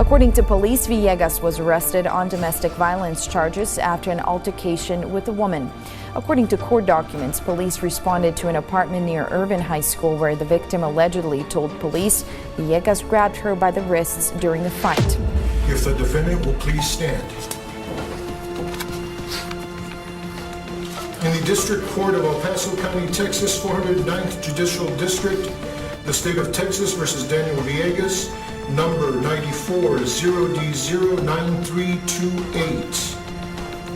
According to police, Viegas was arrested on domestic violence charges after an altercation with a woman. According to court documents, police responded to an apartment near Irvine High School where the victim allegedly told police Villegas grabbed her by the wrists during the fight. If the defendant will please stand. In the District Court of El Paso County, Texas, 409th Judicial District, the State of Texas versus Daniel Villegas, number 94-0D09328.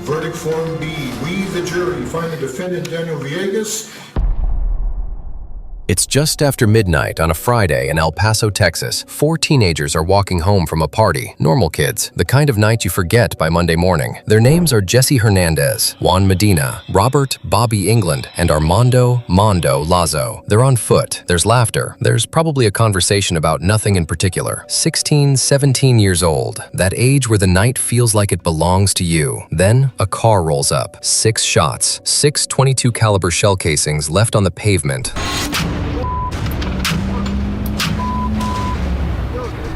Verdict Form B. We, the jury, find the defendant Daniel Villegas. It's just after midnight on a Friday in El Paso, Texas. 4 teenagers are walking home from a party. Normal kids, the kind of night you forget by Monday morning. Their names are Jesse Hernandez, Juan Medina, Robert Bobby England, and Armando Mondo Lazo. They're on foot. There's laughter. There's probably a conversation about nothing in particular. 16, 17 years old. That age where the night feels like it belongs to you. Then a car rolls up. 6 shots. 6 .22 caliber shell casings left on the pavement.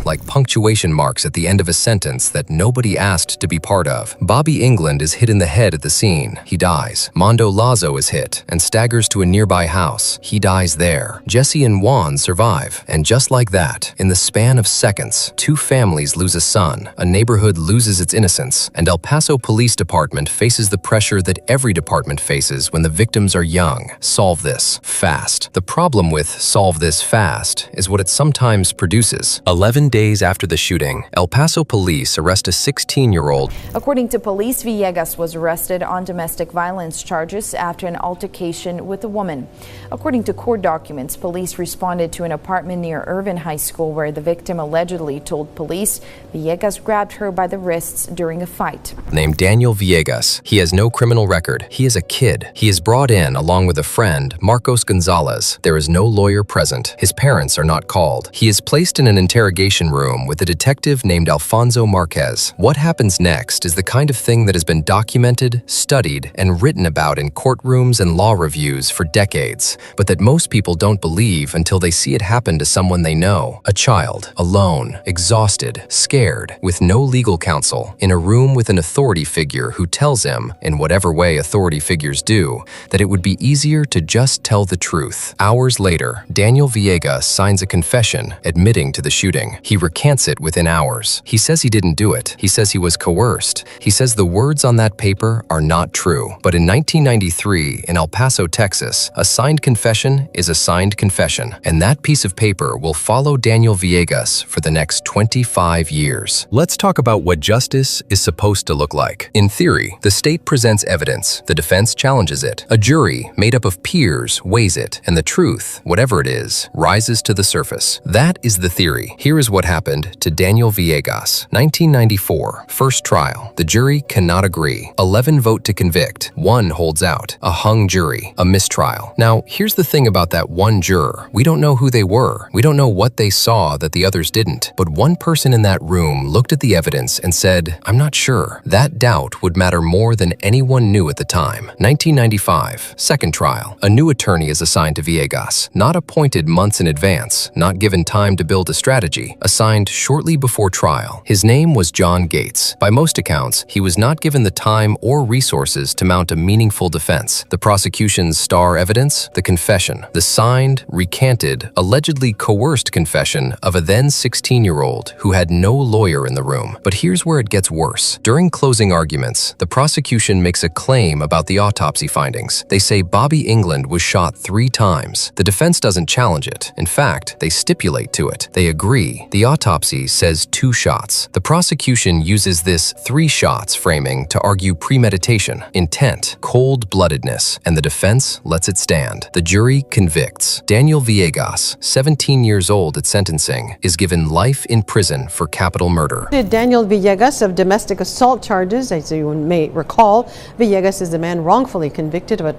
Like punctuation marks at the end of a sentence that nobody asked to be part of. Bobby England is hit in the head at the scene. He dies. Mondo Lazo is hit and staggers to a nearby house. He dies there. Jesse and Juan survive. And just like that, in the span of seconds, 2 families lose a son, a neighborhood loses its innocence, and El Paso Police Department faces the pressure that every department faces when the victims are young. Solve this fast. The problem with solve this fast is what it sometimes produces. 11 days after the shooting, El Paso police arrest a 16-year-old. According to police, Viegas was arrested on domestic violence charges after an altercation with a woman. According to court documents, police responded to an apartment near Irvine High School where the victim allegedly told police Villegas grabbed her by the wrists during a fight. Named Daniel Villegas. He has no criminal record. He is a kid. He is brought in along with a friend, Marcos Gonzalez. There is no lawyer present. His parents are not called. He is placed in an interrogation room with a detective named Alfonso Marquez. What happens next is the kind of thing that has been documented, studied, and written about in courtrooms and law reviews for decades, but that most people don't believe until they see it happen to someone they know. A child, alone, exhausted, scared, with no legal counsel, in a room with an authority figure who tells him, in whatever way authority figures do, that it would be easier to just tell the truth. Hours later, Daniel Villegas signs a confession admitting to the shooting. He recants it within hours. He says he didn't do it. He says he was coerced. He says the words on that paper are not true. But in 1993, in El Paso, Texas, a signed confession is a signed confession, and that piece of paper will follow Daniel Villegas for the next 25 years. Let's talk about what justice is supposed to look like. In theory, the state presents evidence. The defense challenges it. A jury, made up of peers, weighs it, and the truth, whatever it is, rises to the surface. That is the theory. Here is what happened to Daniel Villegas. 1994, first trial. The jury cannot agree. 11 vote to convict. 1 holds out. A hung jury. A mistrial. Now, here's the thing about that one juror. We don't know who they were. We don't know what they saw that the others didn't. But one person in that room looked at the evidence and said, "I'm not sure." That doubt would matter more than anyone knew at the time. 1995, second trial. A new attorney is assigned to Villegas. Not appointed months in advance. Not given time to build a strategy. Assigned shortly before trial. His name was John Gates. By most accounts, he was not given the time or resources to mount a meaningful defense. The prosecution's star evidence? The confession. The signed, recanted, allegedly coerced confession of a then 16-year-old who had no lawyer in the room. But here's where it gets worse. During closing arguments, the prosecution makes a claim about the autopsy findings. They say Bobby England was shot 3 times. The defense doesn't challenge it. In fact, they stipulate to it. They agree. The autopsy says 2 shots. The prosecution uses this 3 shots framing to argue premeditation, intent, cold-bloodedness, and the defense lets it stand. The jury convicts. Daniel Villegas, 17 years old at sentencing, is given life in prison for capital murder. Daniel Villegas of domestic assault charges. As you may recall, Villegas is the man wrongfully convicted of a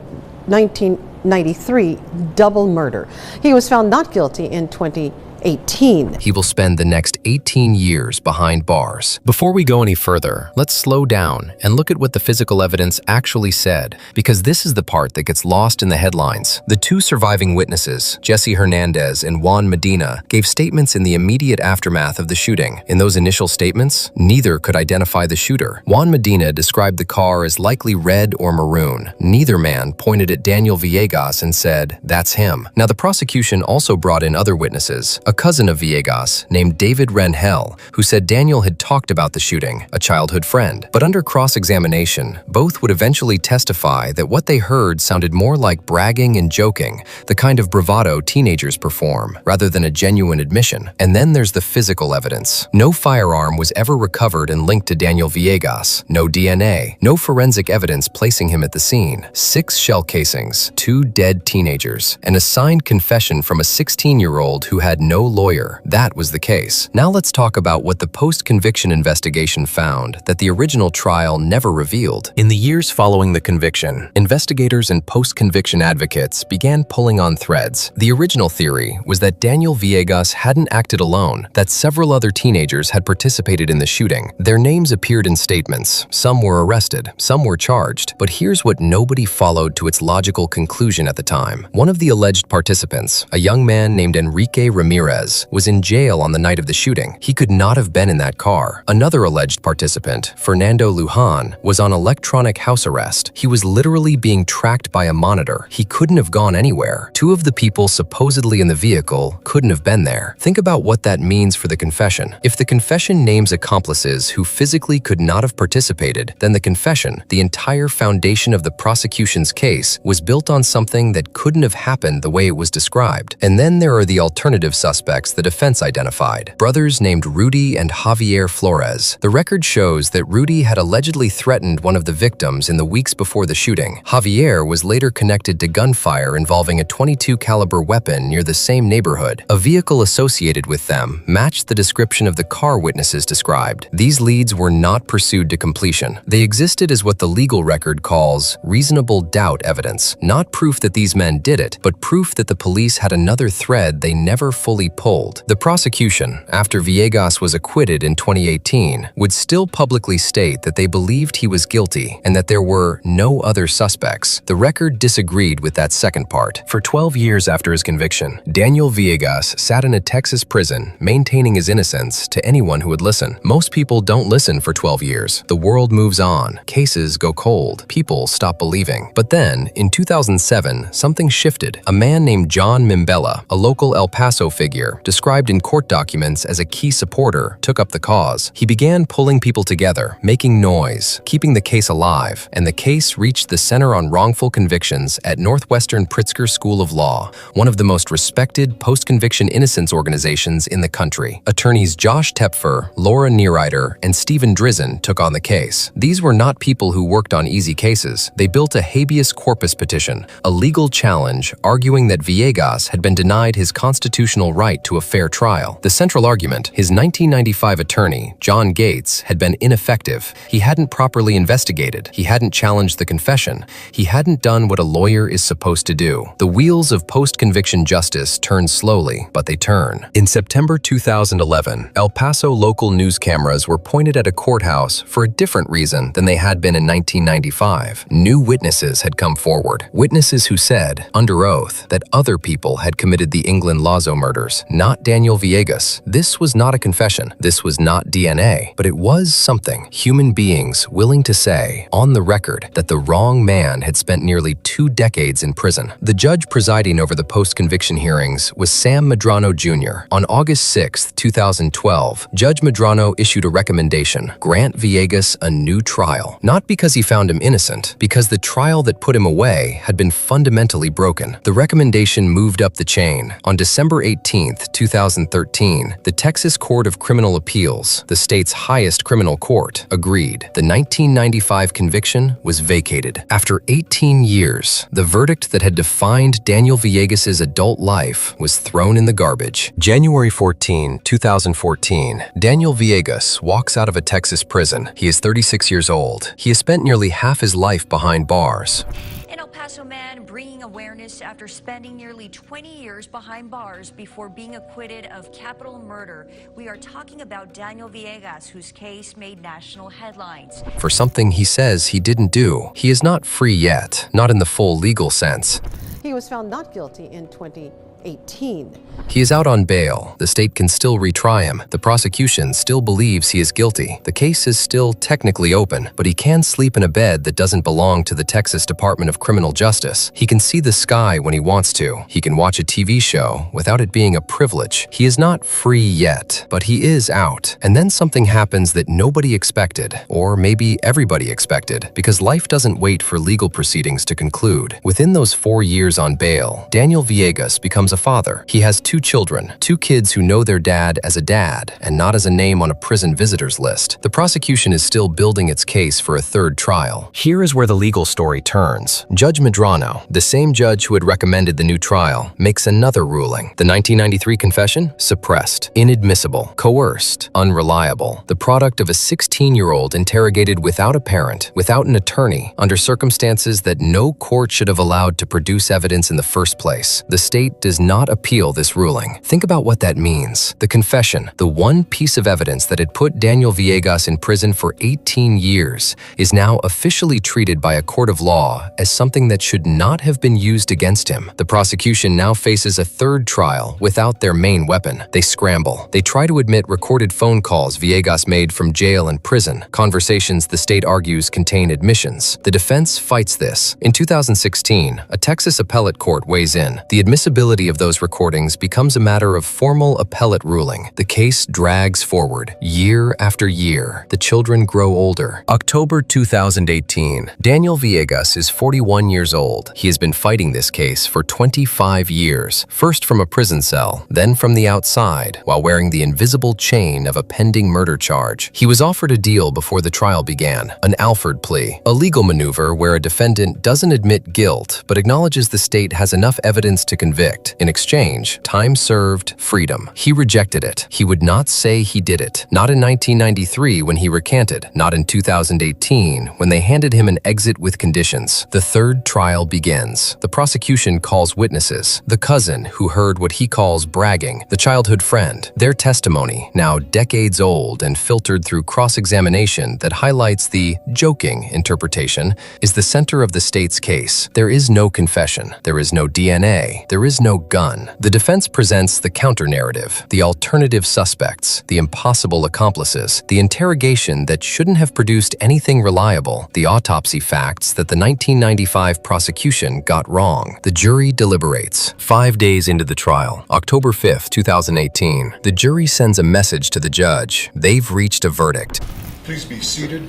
1993 double murder. He was found not guilty in 2018. He will spend the next 18 years behind bars. Before we go any further, let's slow down and look at what the physical evidence actually said, because this is the part that gets lost in the headlines. The two surviving witnesses, Jesse Hernandez and Juan Medina, gave statements in the immediate aftermath of the shooting. In those initial statements, neither could identify the shooter. Juan Medina described the car as likely red or maroon. Neither man pointed at Daniel Villegas and said, "That's him." Now, the prosecution also brought in other witnesses, a cousin of Viegas named David Retrial, who said Daniel had talked about the shooting, a childhood friend. But under cross-examination, both would eventually testify that what they heard sounded more like bragging and joking, the kind of bravado teenagers perform, rather than a genuine admission. And then there's the physical evidence. No firearm was ever recovered and linked to Daniel Villegas. No DNA, no forensic evidence placing him at the scene. 6 shell casings, 2 dead teenagers, and a signed confession from a 16-year-old who had no lawyer. That was the case. Now let's talk about what the post-conviction investigation found that the original trial never revealed. In the years following the conviction, investigators and post-conviction advocates began pulling on threads. The original theory was that Daniel Villegas hadn't acted alone, that several other teenagers had participated in the shooting. Their names appeared in statements. Some were arrested, some were charged. But here's what nobody followed to its logical conclusion at the time. One of the alleged participants, a young man named Enrique Ramirez, was in jail on the night of the shooting. He could not have been in that car. Another alleged participant, Fernando Lujan, was on electronic house arrest. He was literally being tracked by a monitor. He couldn't have gone anywhere. 2 of the people supposedly in the vehicle couldn't have been there. Think about what that means for the confession. If the confession names accomplices who physically could not have participated, then the confession, the entire foundation of the prosecution's case, was built on something that couldn't have happened the way it was described. And then there are the alternative suspects the defense identified, brothers named Rudy and Javier Flores. The record shows that Rudy had allegedly threatened one of the victims in the weeks before the shooting. Javier was later connected to gunfire involving a .22 caliber weapon near the same neighborhood. A vehicle associated with them matched the description of the car witnesses described. These leads were not pursued to completion. They existed as what the legal record calls reasonable doubt evidence, not proof that these men did it, but proof that the police had another thread they never fully pulled. The prosecution, after Viegas was acquitted in 2018, would still publicly state that they believed he was guilty and that there were no other suspects. The record disagreed with that second part. For 12 years after his conviction, Daniel Villegas sat in a Texas prison, maintaining his innocence to anyone who would listen. Most people don't listen for 12 years. The world moves on. Cases go cold. People stop believing. But then, in 2007, something shifted. A man named John Mimbella, a local El Paso figure, described in court documents as a key supporter, took up the cause. He began pulling people together, making noise, keeping the case alive, and the case reached the Center on Wrongful Convictions at Northwestern Pritzker School of Law, one of the most respected post-conviction innocence organizations in the country. Attorneys Josh Tepfer, Laura Neirider, and Stephen Drizzen took on the case. These were not people who worked on easy cases. They built a habeas corpus petition, a legal challenge arguing that Villegas had been denied his constitutional right to a fair trial. The central argument, his 1995 attorney, John Gates, had been ineffective. He hadn't properly investigated. He hadn't challenged the confession. He hadn't done what a lawyer is supposed to do. The wheels of post-conviction justice turn slowly, but they turn. In September 2011, El Paso local news cameras were pointed at a courthouse for a different reason than they had been in 1995. New witnesses had come forward. Witnesses who said, under oath, that other people had committed the England Lazo murders, not Daniel Villegas. This was not a confession. This was not DNA, but it was something. Human beings willing to say, on the record, that the wrong man had spent nearly 2 decades in prison. The judge presiding over the post-conviction hearings was Sam Medrano Jr. On August 6, 2012, Judge Medrano issued a recommendation: grant Villegas a new trial. Not because he found him innocent, because the trial that put him away had been fundamentally broken. The recommendation moved up the chain. On December 18, 2013, the Texas Court of Criminal Appeals, the state's highest criminal court, agreed. The 1995 conviction was vacated. After 18 years, the verdict that had defined Daniel Villegas' adult life was thrown in the garbage. January 14, 2014, Daniel Villegas walks out of a Texas prison. He is 36 years old. He has spent nearly half his life behind bars. An El Paso man bringing a awareness after spending nearly 20 years behind bars before being acquitted of capital murder. We are talking about Daniel Villegas, whose case made national headlines. For something he says he didn't do. He is not free yet, not in the full legal sense. He was found not guilty in 2018. He is out on bail. The state can still retry him. The prosecution still believes he is guilty. The case is still technically open, but he can sleep in a bed that doesn't belong to the Texas Department of Criminal Justice. He can see the sky when he wants to. He can watch a TV show without it being a privilege. He is not free yet, but he is out. And then something happens that nobody expected, or maybe everybody expected, because life doesn't wait for legal proceedings to conclude. Within those 4 years on bail, Daniel Villegas becomes a father. He has 2 children, 2 kids who know their dad as a dad and not as a name on a prison visitors list. The prosecution is still building its case for a 3rd trial. Here is where the legal story turns. Judge Medrano, the same judge who had recommended the new trial, makes another ruling. The 1993 confession? Suppressed, inadmissible, coerced, unreliable. The product of a 16-year-old interrogated without a parent, without an attorney, under circumstances that no court should have allowed to produce evidence in the first place. The state does not appeal this ruling. Think about what that means. The confession, the one piece of evidence that had put Daniel Villegas in prison for 18 years, is now officially treated by a court of law as something that should not have been used against him. The prosecution now faces a 3rd trial without their main weapon. They scramble. They try to admit recorded phone calls Villegas made from jail and prison, conversations the state argues contain admissions. The defense fights this. In 2016, a Texas appellate court weighs in. The admissibility of those recordings becomes a matter of formal appellate ruling. The case drags forward, year after year. The children grow older. October 2018. Daniel Villegas is 41 years old. He has been fighting this case for 25 years, first from a prison cell, then from the outside, while wearing the invisible chain of a pending murder charge. He was offered a deal before the trial began, an Alford plea, a legal maneuver where a defendant doesn't admit guilt, but acknowledges the state has enough evidence to convict. In exchange, time served, freedom. He rejected it. He would not say he did it. Not in 1993 when he recanted. Not in 2018 when they handed him an exit with conditions. The 3rd trial begins. The prosecution calls witnesses. The cousin who heard what he calls bragging. The childhood friend. Their testimony, now decades old and filtered through cross-examination that highlights the joking interpretation, is the center of the state's case. There is no confession. There is no DNA. There is no gun. The defense presents the counter-narrative, the alternative suspects, the impossible accomplices, the interrogation that shouldn't have produced anything reliable, the autopsy facts that the 1995 prosecution got wrong. The jury deliberates. 5 days into the trial, October 5, 2018, the jury sends a message to the judge. They've reached a verdict. Please be seated.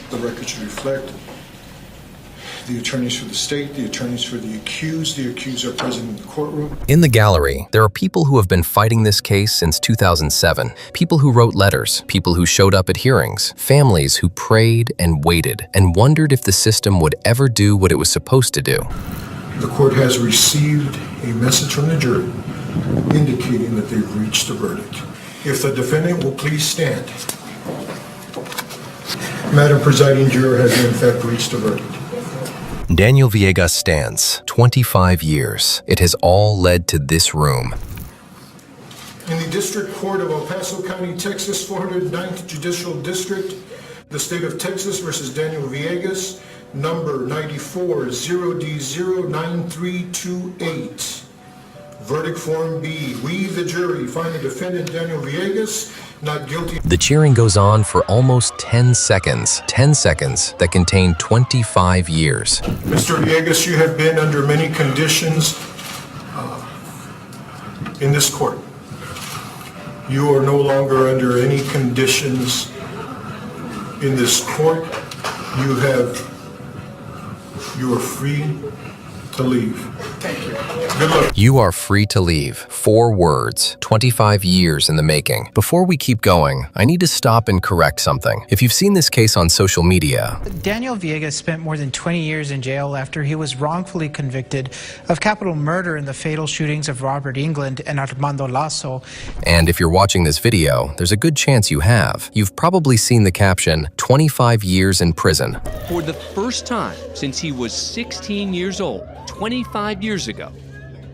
The record should reflect the attorneys for the state, the attorneys for the accused are present in the courtroom. In the gallery, there are people who have been fighting this case since 2007, people who wrote letters, people who showed up at hearings, families who prayed and waited and wondered if the system would ever do what it was supposed to do. The court has received a message from the jury indicating that they've reached a verdict. If the defendant will please stand. Madam Presiding Juror has in fact reached a verdict. Daniel Villegas stands. 25 years. It has all led to this room. In the District Court of El Paso County, Texas, 409th Judicial District, the State of Texas versus Daniel Villegas, number 94-0D09328. Verdict Form B. We, the jury, find the defendant Daniel Villegas not guilty. The cheering goes on for almost 10 seconds. 10 seconds that contain 25 years. Mr. Viegas, you have been under many conditions in this court. You are no longer under any conditions in this court. You are free to leave. Thank you. Good luck. You are free to leave. 4 words, 25 years in the making. Before we keep going, I need to stop and correct something. If you've seen this case on social media, Daniel Villegas spent more than 20 years in jail after he was wrongfully convicted of capital murder in the fatal shootings of Robert England and Armando Lazo. and if you're watching this video, there's a good chance you have. You've probably seen the caption, 25 years in prison. For the first time since he was 16 years old, 25 years ago,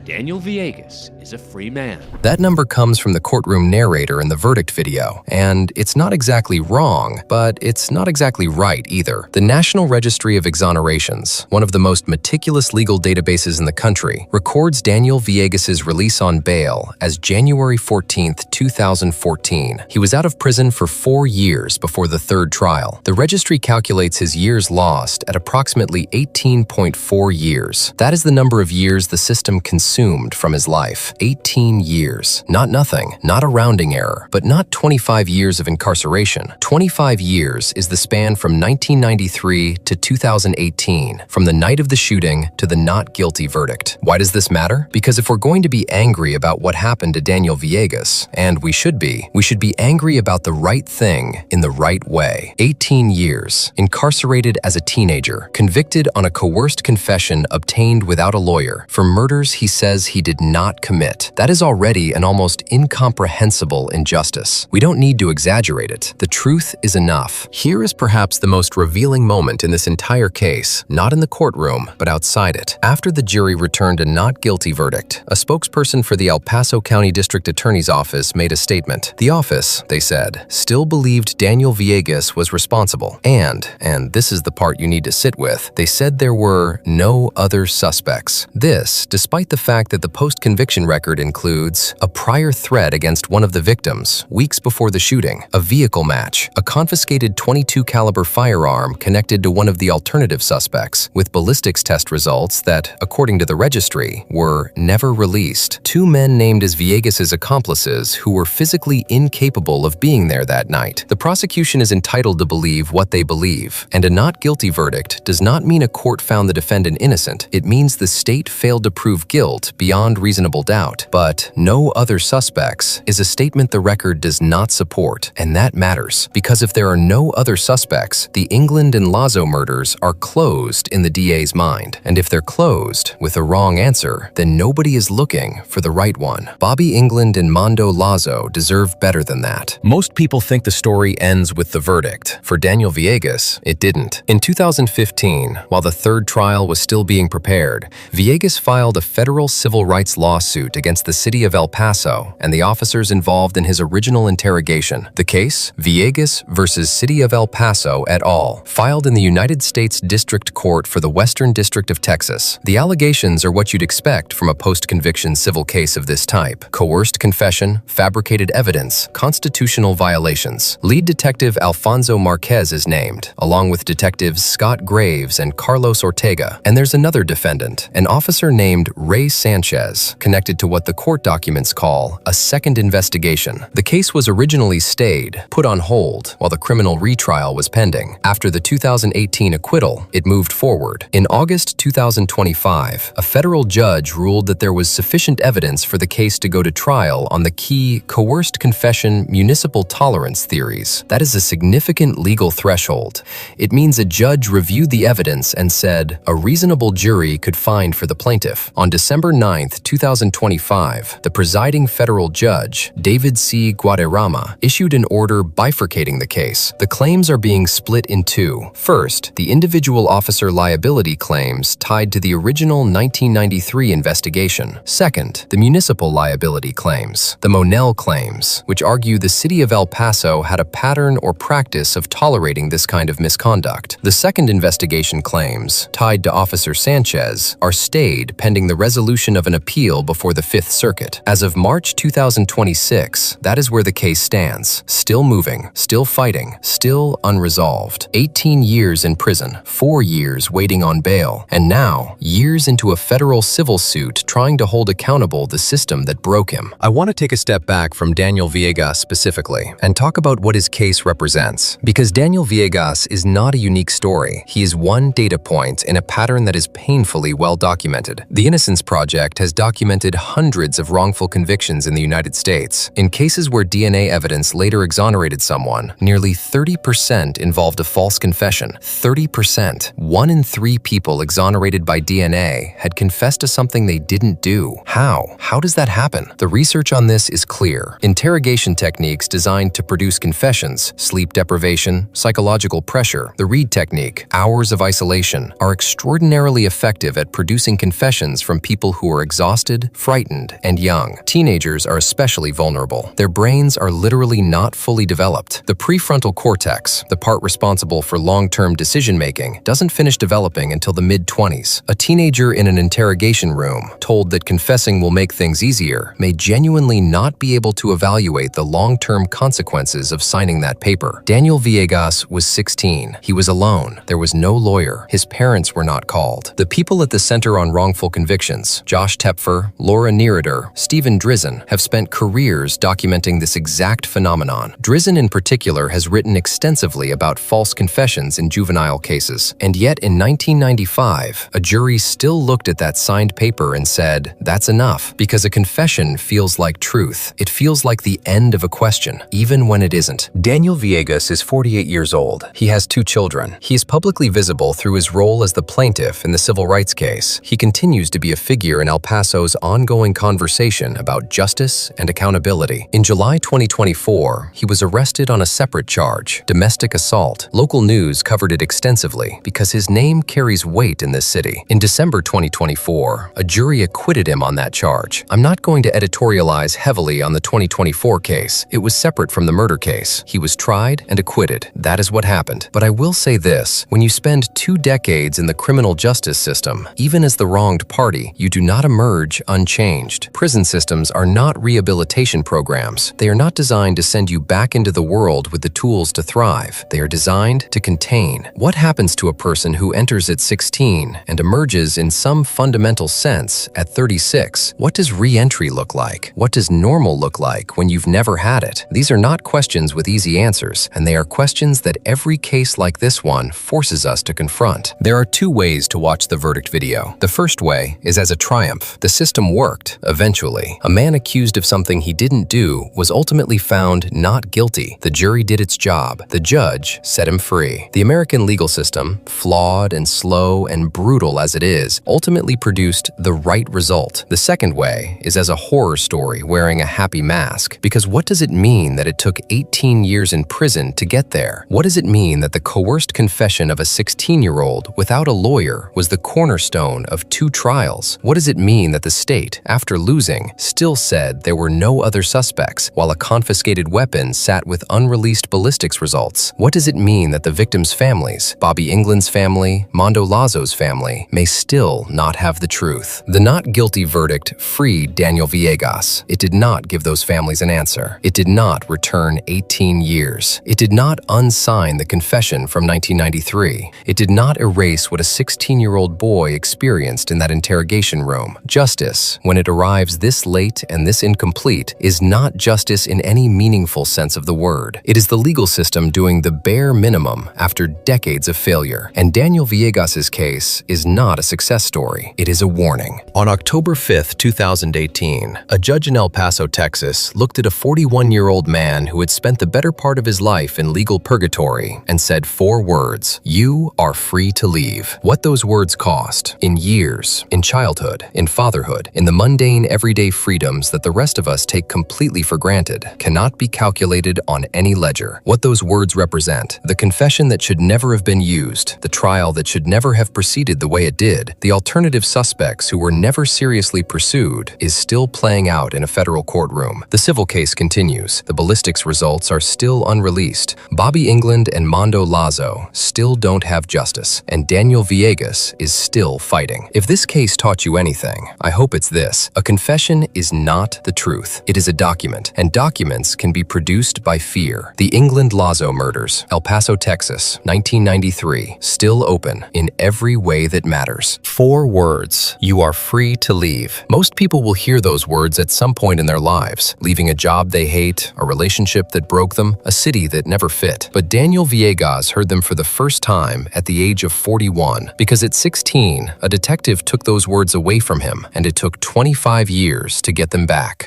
Daniel Villegas is a free man. That number comes from the courtroom narrator in the verdict video, and it's not exactly wrong, but it's not exactly right either. The National Registry of Exonerations, one of the most meticulous legal databases in the country, records Daniel Villegas' release on bail as January 14, 2014. He was out of prison for 4 years before the 3rd trial. The registry calculates his years lost at approximately 18.4 years. That is the number of years the system consumed from his life. 18 years. Not nothing, not a rounding error, but not 25 years of incarceration. 25 years is the span from 1993 to 2018, from the night of the shooting to the not guilty verdict. Why does this matter? Because if we're going to be angry about what happened to Daniel Villegas, and we should be angry about the right thing in the right way. 18 years, incarcerated as a teenager, convicted on a coerced confession obtained without a lawyer for murders he says he did not commit. That is already an almost incomprehensible injustice. We don't need to exaggerate it. The truth is enough. Here is perhaps the most revealing moment in this entire case, not in the courtroom, but outside it. After the jury returned a not guilty verdict, a spokesperson for the El Paso County District Attorney's Office made a statement. The office, they said, still believed Daniel Villegas was responsible, and this is the part you need to sit with, they said there were no other suspects. This, despite the fact that the post-conviction record includes a prior threat against one of the victims weeks before the shooting, a vehicle match, a confiscated .22 caliber firearm connected to one of the alternative suspects, with ballistics test results that, according to the registry, were never released. 2 men named as Villegas' accomplices who were physically incapable of being there that night. The prosecution is entitled to believe what they believe, and a not guilty verdict does not mean a court found the defendant innocent. It means the state failed to prove guilt beyond reasonable doubt. But no other suspects is a statement the record does not support, and that matters, because if there are no other suspects, the England and Lazo murders are closed in the DA's mind. And if they're closed with a wrong answer, then nobody is looking for the right one. Bobby England and Mondo Lazo deserve better than that. Most people think the story ends with the verdict. For Daniel Villegas, it didn't. In 2015, while the 3rd trial was still being prepared, Villegas filed a federal civil rights lawsuit against the city of El Paso and the officers involved in his original interrogation. The case, Villegas versus City of El Paso et al., filed in the United States District Court for the Western District of Texas. The allegations are what you'd expect from a post-conviction civil case of this type: coerced confession, fabricated evidence, constitutional violations. Lead detective Alfonso Marquez is named, along with detectives Scott Graves and Carlos Ortega. And there's another defendant, an officer named Ray Sanchez, connected to what the court documents call a second investigation. The case was originally stayed, put on hold, while the criminal retrial was pending. After the 2018 acquittal, it moved forward. In August 2025, a federal judge ruled that there was sufficient evidence for the case to go to trial on the key coerced confession municipal tolerance theories. That is a significant legal threshold. It means a judge reviewed the evidence and said a reasonable jury could find for the plaintiff. On December 9, 2025, the presiding federal judge, David C. Guadarrama, issued an order bifurcating the case. The claims are being split in two. First, the individual officer liability claims tied to the original 1993 investigation. Second, the municipal liability claims, the Monell claims, which argue the city of El Paso had a pattern or practice of tolerating this kind of misconduct. The second investigation claims, tied to Officer Sanchez, are stayed pending the resolution of an appeal before the Fifth Circuit. As of March 2026, that is where the case stands. Still moving, still fighting, still unresolved. 18 years in prison, 4 years waiting on bail, and now years into a federal civil suit trying to hold accountable the system that broke him. I want to take a step back from Daniel Villegas specifically and talk about what his case represents. Because Daniel Villegas is not a unique story. He is one data point in a pattern that is painfully well documented. The Innocence Project Project has documented hundreds of wrongful convictions in the United States. In cases where DNA evidence later exonerated someone, nearly 30% involved a false confession. 30%. 1 in 3 people exonerated by DNA had confessed to something they didn't do. How? How does that happen? The research on this is clear. Interrogation techniques designed to produce confessions, sleep deprivation, psychological pressure, the Reed technique, hours of isolation, are extraordinarily effective at producing confessions from people who are exhausted, frightened, and young. Teenagers are especially vulnerable. Their brains are literally not fully developed. The prefrontal cortex, the part responsible for long-term decision-making, doesn't finish developing until the mid-20s. A teenager in an interrogation room, told that confessing will make things easier, may genuinely not be able to evaluate the long-term consequences of signing that paper. Daniel Villegas was 16. He was alone. There was no lawyer. His parents were not called. The people at the Center on Wrongful Convictions, Josh Tepfer, Laura Neerader, Stephen Drizin, have spent careers documenting this exact phenomenon. Drizin in particular has written extensively about false confessions in juvenile cases. And yet in 1995, a jury still looked at that signed paper and said, that's enough, because a confession feels like truth. It feels like the end of a question, even when it isn't. Daniel Villegas is 48 years old. He has 2 children. He is publicly visible through his role as the plaintiff in the civil rights case. He continues to be a figure in El Paso's ongoing conversation about justice and accountability. In July 2024, he was arrested on a separate charge, domestic assault. Local news covered it extensively because his name carries weight in this city. In December 2024, a jury acquitted him on that charge. I'm not going to editorialize heavily on the 2024 case. It was separate from the murder case. He was tried and acquitted. That is what happened. But I will say this, when you spend 2 decades in the criminal justice system, even as the wronged party, you do not emerge unchanged. Prison systems are not rehabilitation programs. They are not designed to send you back into the world with the tools to thrive. They are designed to contain. What happens to a person who enters at 16 and emerges in some fundamental sense at 36? What does re-entry look like? What does normal look like when you've never had it? These are not questions with easy answers, and they are questions that every case like this one forces us to confront. There are 2 ways to watch the verdict video. The first way is as a triumph. The system worked, eventually. A man accused of something he didn't do was ultimately found not guilty. The jury did its job. The judge set him free. The American legal system, flawed and slow and brutal as it is, ultimately produced the right result. The second way is as a horror story wearing a happy mask. Because what does it mean that it took 18 years in prison to get there? What does it mean that the coerced confession of a 16-year-old without a lawyer was the cornerstone of 2 trials? What does it mean that the state, after losing, still said there were no other suspects, while a confiscated weapon sat with unreleased ballistics results? What does it mean that the victims' families, Bobby England's family, Mondo Lazo's family, may still not have the truth? The not guilty verdict freed Daniel Villegas. It did not give those families an answer. It did not return 18 years. It did not unsign the confession from 1993. It did not erase what a 16-year-old boy experienced in that interrogation room. Justice, when it arrives this late and this incomplete, is not justice in any meaningful sense of the word. It is the legal system doing the bare minimum after decades of failure. And Daniel Villegas' case is not a success story. It is a warning. On October 5th, 2018, a judge in El Paso, Texas, looked at a 41-year-old man who had spent the better part of his life in legal purgatory and said 4 words: "You are free to leave." What those words cost, in years, in childhood, in fatherhood, in the mundane everyday freedoms that the rest of us take completely for granted, cannot be calculated on any ledger. What those words represent, the confession that should never have been used, the trial that should never have proceeded the way it did, the alternative suspects who were never seriously pursued, is still playing out in a federal courtroom. The civil case continues. The ballistics results are still unreleased. Bobby England and Mondo Lazo still don't have justice, and Daniel Villegas is still fighting. If this case taught you anything, I hope it's this: a confession is not the truth. It is a document, and documents can be produced by fear. The England-Lazo murders, El Paso, Texas, 1993, still open in every way that matters. 4 words: you are free to leave. Most people will hear those words at some point in their lives, leaving a job they hate, a relationship that broke them, a city that never fit. But Daniel Villegas heard them for the first time at the age of 41, because at 16, a detective took those words away away from him, and it took 25 years to get them back.